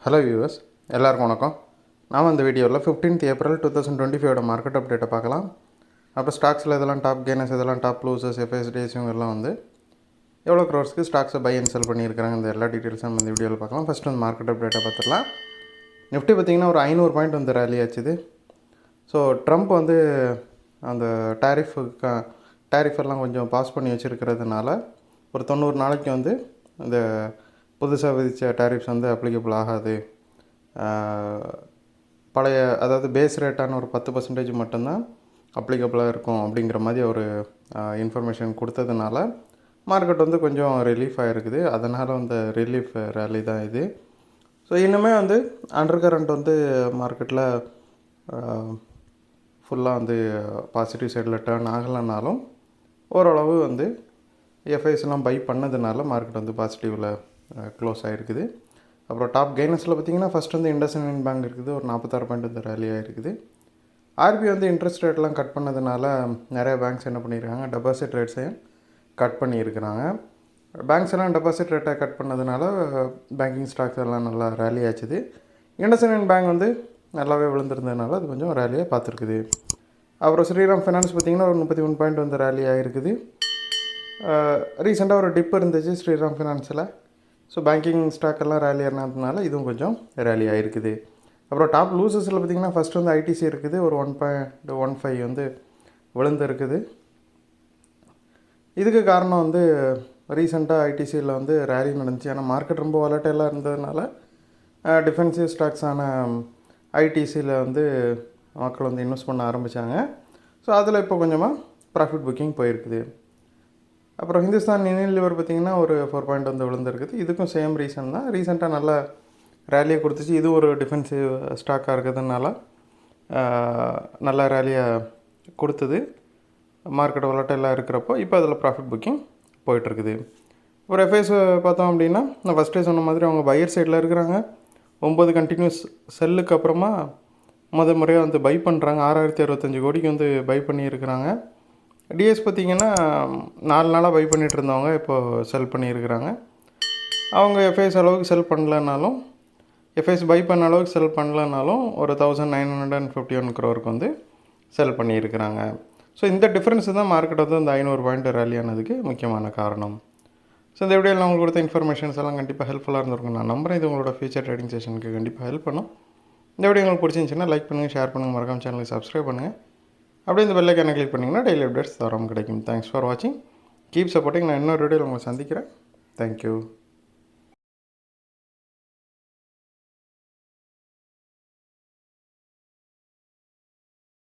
Hello viewers, எல்லாருக்கும் வணக்கம். நாம் இந்த வீடியோவில் 15th April 2025 மார்க்கெட் அப்டேட்டை பார்க்கலாம். அப்புறம் ஸ்டாக்ஸில் இதெல்லாம் டாப் கெய்னர்ஸ், இதெல்லாம் டாப் லூசர்ஸ், எஃப்எஸ்டிஎஸ் இவங்கெல்லாம் வந்து எவ்வளோ க்ரோர்ஸ்க்கு ஸ்டாக்ஸை பை அண்ட் செல் பண்ணியிருக்கிறாங்க, இந்த எல்லா டீட்டெயில்ஸும் நம்ம இந்த வீடியோவில் பார்க்கலாம். ஃபஸ்ட்டு வந்து மார்க்கெட் அப்டேட்டை பார்த்துடலாம். நிஃப்டி பார்த்திங்கன்னா ஒரு 500 பாயிண்ட் வந்து ரேலி ஆச்சுது. ஸோ ட்ரம்ப் வந்து அந்த டேரிஃபெல்லாம் கொஞ்சம் பாஸ் பண்ணி வச்சுருக்கிறதுனால ஒரு 90 நாளைக்கு வந்து இந்த புதுசாக விதித்த டேரிஃப்ஸ் வந்து அப்ளிகபிள் ஆகாது. பழைய அதாவது பேஸ் ரேட்டான ஒரு 10% மட்டும்தான் அப்ளிகபிளாக இருக்கும் அப்படிங்கிற மாதிரி ஒரு இன்ஃபர்மேஷன் கொடுத்ததுனால மார்க்கெட் வந்து கொஞ்சம் ரிலீஃப் ஆகிருக்குது. அதனால் அந்த ரிலீஃப் ரேலி தான் இது. ஸோ இன்னுமே வந்து அண்டர் கரண்ட் வந்து மார்க்கெட்டில் ஃபுல்லாக வந்து பாசிட்டிவ் சைடில் டேர்ன் ஆகலைனாலும் ஓரளவு வந்து எஃப்ஐஸ்லாம் பை பண்ணதுனால மார்க்கெட் வந்து பாசிட்டிவில் க்ளோஸ் ஆகிருக்குது. அப்புறம் டாப் கெய்னர்ஸில் பார்த்திங்கன்னா ஃபஸ்ட் வந்து இண்டஸ்இண்ட் பேங்க் இருக்குது, ஒரு 46 பாயிண்ட் வந்து ரேலி ஆகிருக்குது. ஆர்பிஐ வந்து இன்ட்ரெஸ்ட் ரேட்லாம் கட் பண்ணதுனால நிறைய பேங்க்ஸ் என்ன பண்ணியிருக்காங்க, டெபாசிட் ரேட்ஸையும் கட் பண்ணியிருக்கிறாங்க. பேங்க்ஸ் எல்லாம் டெபாசிட் ரேட்டை கட் பண்ணதுனால பேங்கிங் ஸ்டாக்ஸ் எல்லாம் நல்லா ரேலி ஆச்சுது. இண்டஸ்இண்ட் பேங்க் வந்து நல்லாவே விழுந்திருந்ததுனால அது கொஞ்சம் ரேலியாக பார்த்துருக்குது. அப்புறம் ஸ்ரீராம் ஃபைனான்ஸ் பார்த்திங்கன்னா ஒரு 33 பாயிண்ட் வந்து ரேலி ஆகிருக்குது. ரீசெண்டாக ஒரு டிப் இருந்துச்சு ஸ்ரீராம் ஃபினான்ஸில். ஸோ பேங்கிங் ஸ்டாக்கெல்லாம் ரேலி ஆனதுனால இதுவும் கொஞ்சம் ரேலி ஆகிருக்குது. அப்புறம் டாப் லூசஸில் பார்த்திங்கன்னா ஃபஸ்ட் வந்து ஐடிசி இருக்குது, ஒரு 1.15 வந்து விழுந்து இருக்குது. இதுக்கு காரணம் வந்து ரீசெண்டாக ஐடிசியில் வந்து ரேலி நடந்துச்சு. ஆனால் மார்க்கெட் ரொம்ப வாலட்டைலாக இருந்ததுனால டிஃபென்சிவ் ஸ்டாக்ஸான ஐடிசியில் வந்து மக்கள் வந்து இன்வெஸ்ட் பண்ண ஆரம்பித்தாங்க. ஸோ அதில் இப்போ கொஞ்சமாக ப்ராஃபிட் புக்கிங் போயிருக்குது. அப்புறம் ஹிந்துஸ்தான் யூனிலிவர் பார்த்திங்கன்னா ஒரு 4 பாயிண்ட் வந்து விழுந்துருக்குது. இதுக்கும் சேம் ரீசன் தான். ரீசெண்டாக நல்லா ரேலியை கொடுத்துச்சு. இது ஒரு டிஃபென்சிவ் ஸ்டாக்காக இருக்கிறதுனால நல்லா ரேலியாக கொடுத்தது. மார்க்கெட் வாலட்டைலாக இருக்கிறப்போ இப்போ அதில் ப்ராஃபிட் புக்கிங் போயிட்டுருக்குது. ஒரு எஃப்ஐஸ் பார்த்தோம் அப்படின்னா நான் ஃபஸ்ட்டே சொன்ன மாதிரி அவங்க பையர் சைடில் இருக்கிறாங்க. 9 கண்டினியூஸ் செல்லுக்கு அப்புறமா முறையாக வந்து பை பண்ணுறாங்க. 6065 கோடிக்கு வந்து பை பண்ணியிருக்கிறாங்க. டிஎஸ் பார்த்திங்கன்னா 4 நாளாக பை பண்ணிகிட்டு இருந்தவங்க இப்போது செல் பண்ணியிருக்கிறாங்க. அவங்க எஃப்ஐஎஸ் அளவுக்கு செல் பண்ணலனாலும், எஃப்ஐஎஸ் பை பண்ண அளவுக்கு செல் பண்ணலனாலும் ஒரு 1951 crore வந்து செல் பண்ணியிருக்கிறாங்க. ஸோ இந்த டிஃப்ரென்ஸ் தான் மார்க்கெட் வந்து இந்த 500 பாயிண்ட் ரேலி ஆனதுக்கு முக்கியமான காரணம். ஸோ இந்த வீடியோவில் நான் உங்களுக்கு கொடுத்த இன்ஃபர்மேஷன்ஸ் எல்லாம் கண்டிப்பாக ஹெல்ப்ஃபுல்லாக இருந்திருக்கும் நான் நம்புறேன். இது உங்களோட ஃபியூச்சர் ட்ரேடிங் செஷனுக்கு கண்டிப்பாக ஹெல்ப் பண்ணும். இந்த வீடியோ உங்களுக்கு பிடிச்சிருந்துச்சுன்னா லைக் பண்ணுங்கள், ஷேர் பண்ணுங்கள், மறக்காம சேனலுக்கு சப்ஸ்கிரைப் பண்ணுங்கள். அப்படியே இந்த பெல் ஐகானை கிளிக் பண்ணிங்கன்னா டெய்லி அப்டேட்ஸ் தரம் கிடைக்கும். தேங்க்ஸ் ஃபார் வாட்சிங். Keep supporting. நான் இன்னொரு வீடியோவில் உங்களை சந்திக்கிறேன். தேங்க்யூ.